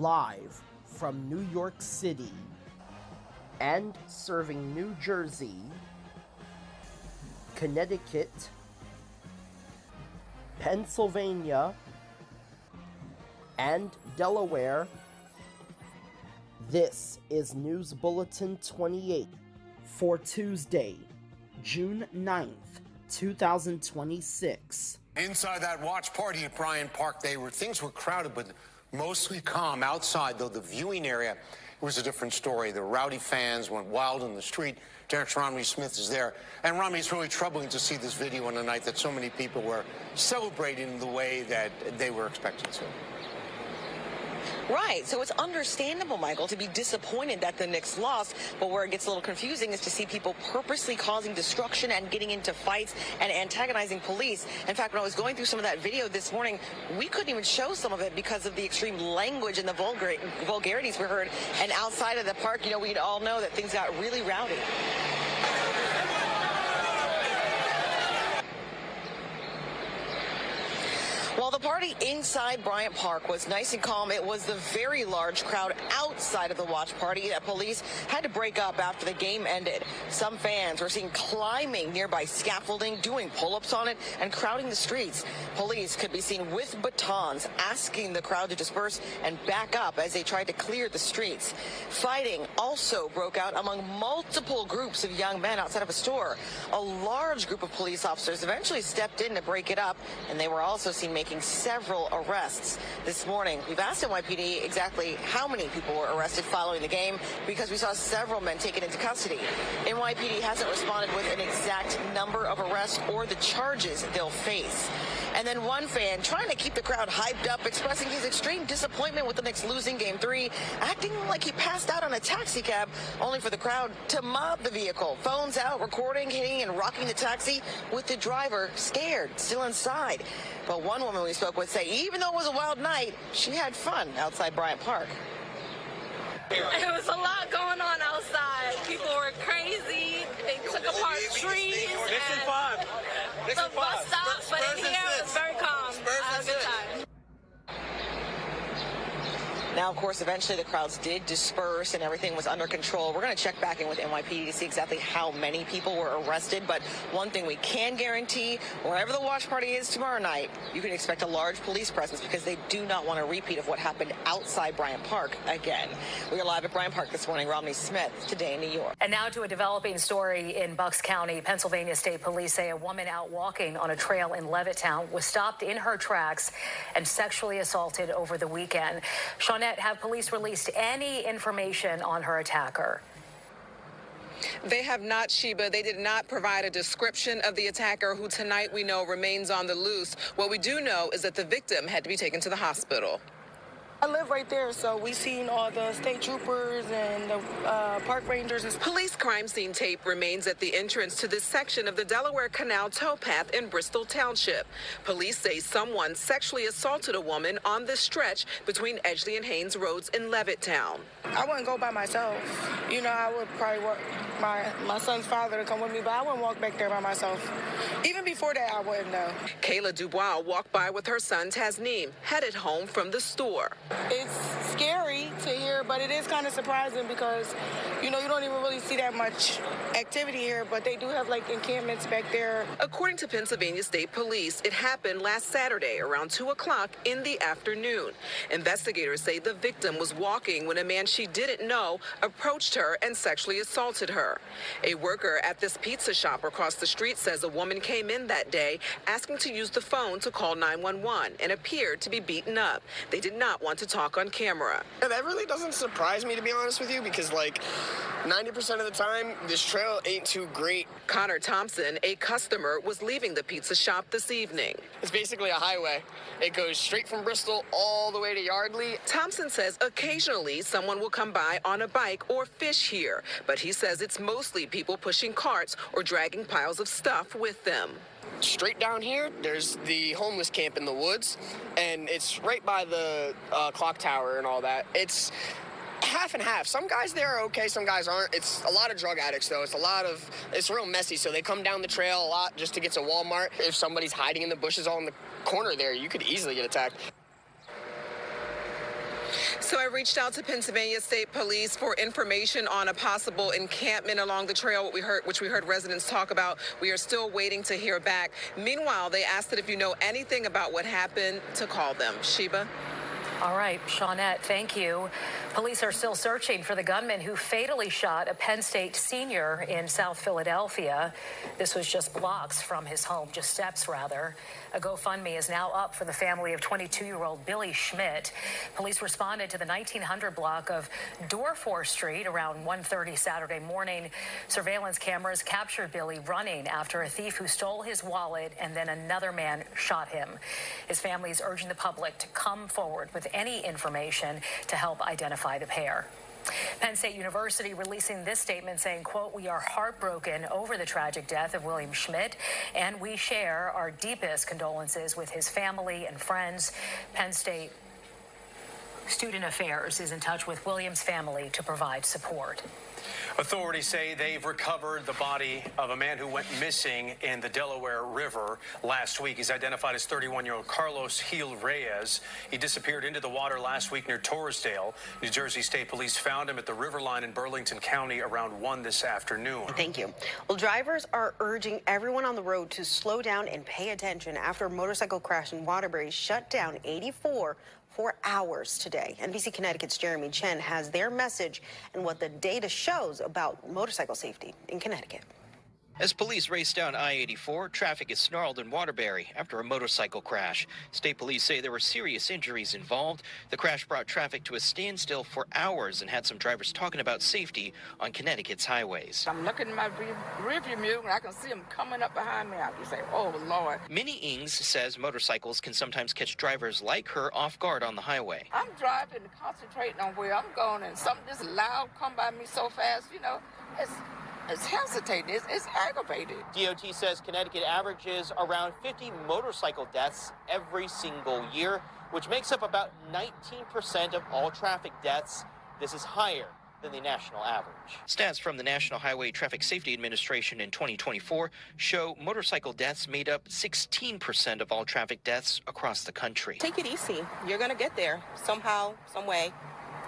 live from New York City and serving New Jersey, Connecticut, Pennsylvania, and Delaware. This is News Bulletin 28 for Tuesday, June 9th, 2026. Inside that watch party at Bryant Park, things were crowded, but mostly calm. Outside, though, the viewing area, it was a different story. The rowdy fans went wild in the street. Derek's Romney Smith is there. And Romney, it's really troubling to see this video on a night that so many people were celebrating the way that they were expected to. Right, so it's understandable, Michael, to be disappointed that the Knicks lost, but where it gets a little confusing is to see people purposely causing destruction and getting into fights and antagonizing police. In fact, when I was going through some of that video this morning, we couldn't even show some of it because of the extreme language and the vulgarities we heard. And outside of the park, we'd all know that things got really rowdy. While the party inside Bryant Park was nice and calm, it was the very large crowd outside of the watch party that police had to break up after the game ended. Some fans were seen climbing nearby scaffolding, doing pull-ups on it, and crowding the streets. Police could be seen with batons asking the crowd to disperse and back up as they tried to clear the streets. Fighting also broke out among multiple groups of young men outside of a store. A large group of police officers eventually stepped in to break it up, and they were also seen making several arrests this morning. We've asked NYPD exactly how many people were arrested following the game because we saw several men taken into custody. NYPD hasn't responded with an exact number of arrests or the charges they'll face. And then one fan trying to keep the crowd hyped up, expressing his extreme disappointment with the Knicks losing Game 3, acting like he passed out on a taxi cab, only for the crowd to mob the vehicle. Phones out, recording, hitting, and rocking the taxi with the driver scared, still inside. But one woman we spoke with said even though it was a wild night, she had fun outside Bryant Park. There was a lot going on outside. People were crazy. They took apart trees. The bus stop, but in here it was very calm. I had a good time. Now, of course, eventually the crowds did disperse and everything was under control. We're going to check back in with NYPD to see exactly how many people were arrested. But one thing we can guarantee, wherever the watch party is tomorrow night, you can expect a large police presence because they do not want a repeat of what happened outside Bryant Park again. We are live at Bryant Park this morning. Romney Smith, Today in New York. And now to a developing story in Bucks County. Pennsylvania State Police say a woman out walking on a trail in Levittown was stopped in her tracks and sexually assaulted over the weekend. Have police released any information on her attacker? They have not, Sheba. They did not provide a description of the attacker, who tonight we know remains on the loose. What we do know is that the victim had to be taken to the hospital. I live right there, so we seen all the state troopers and the park rangers. Police crime scene tape remains at the entrance to this section of the Delaware Canal towpath in Bristol Township. Police say someone sexually assaulted a woman on this stretch between Edgeley and Haynes Roads in Levittown. I wouldn't go by myself. I would probably want my son's father to come with me, but I wouldn't walk back there by myself. Even before that, I wouldn't know. Kayla Dubois walked by with her son Tasneem, headed home from the store. It's scary to hear, but it is kind of surprising because, you don't even really see that much activity here, but they do have, encampments back there. According to Pennsylvania State Police, it happened last Saturday around 2 o'clock in the afternoon. Investigators say the victim was walking when a man she didn't know approached her and sexually assaulted her. A worker at this pizza shop across the street says a woman came in that day asking to use the phone to call 911 and appeared to be beaten up. They did not want to talk on camera. Yeah, that really doesn't surprise me, to be honest with you, because 90% of the time, this trail ain't too great. Connor Thompson, a customer, was leaving the pizza shop this evening. It's basically a highway. It goes straight from Bristol all the way to Yardley. Thompson says occasionally someone will come by on a bike or fish here, but he says it's mostly people pushing carts or dragging piles of stuff with them. Straight down here, there's the homeless camp in the woods, and it's right by the clock tower and all that. It's half and half. Some guys there are okay, some guys aren't. It's a lot of drug addicts, though. It's real messy, so they come down the trail a lot just to get to Walmart. If somebody's hiding in the bushes all in the corner there, you could easily get attacked. So I reached out to Pennsylvania State Police for information on a possible encampment along the trail, which we heard residents talk about. We are still waiting to hear back. Meanwhile, they asked that if you know anything about what happened, to call them. Sheba? All right, Shawnette, thank you. Police are still searching for the gunman who fatally shot a Penn State senior in South Philadelphia. This was just blocks from his home, just steps rather. A GoFundMe is now up for the family of 22-year-old Billy Schmidt. Police responded to the 1900 block of Dorfor Street around 1:30 Saturday morning. Surveillance cameras captured Billy running after a thief who stole his wallet and then another man shot him. His family is urging the public to come forward with any information to help identify the pair. Penn State University releasing this statement saying, quote, "We are heartbroken over the tragic death of William Schmidt, and we share our deepest condolences with his family and friends." Penn State Student Affairs is in touch with William's family to provide support. Authorities say they've recovered the body of a man who went missing in the Delaware River last week. He's identified as 31-year-old Carlos Gil Reyes. He disappeared into the water last week near Torresdale. New Jersey State Police found him at the river line in Burlington County around 1 this afternoon. Thank you. Well, drivers are urging everyone on the road to slow down and pay attention after a motorcycle crash in Waterbury shut down 84 for hours today. NBC Connecticut's Jeremy Chen has their message and what the data shows about motorcycle safety in Connecticut. As police race down I-84, traffic is snarled in Waterbury after a motorcycle crash. State police say there were serious injuries involved. The crash brought traffic to a standstill for hours and had some drivers talking about safety on Connecticut's highways. I'm looking in my rearview mirror and I can see them coming up behind me. I can say, oh, Lord. Minnie Ings says motorcycles can sometimes catch drivers like her off guard on the highway. I'm driving and concentrating on where I'm going, and something this loud come by me so fast, you know, it's hesitating, it's aggravated. DOT says Connecticut averages around 50 motorcycle deaths every single year, which makes up about 19% of all traffic deaths. This is higher than the national average. Stats from the National Highway Traffic Safety Administration in 2024 show motorcycle deaths made up 16% of all traffic deaths across the country. Take it easy. You're going to get there somehow, some way.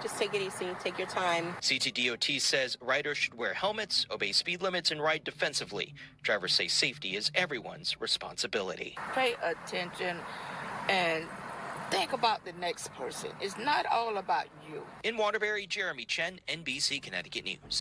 Just take it easy, take your time. CTDOT says riders should wear helmets, obey speed limits, and ride defensively. Drivers say safety is everyone's responsibility. Pay attention and think about the next person. It's not all about you. In Waterbury, Jeremy Chen, NBC Connecticut News.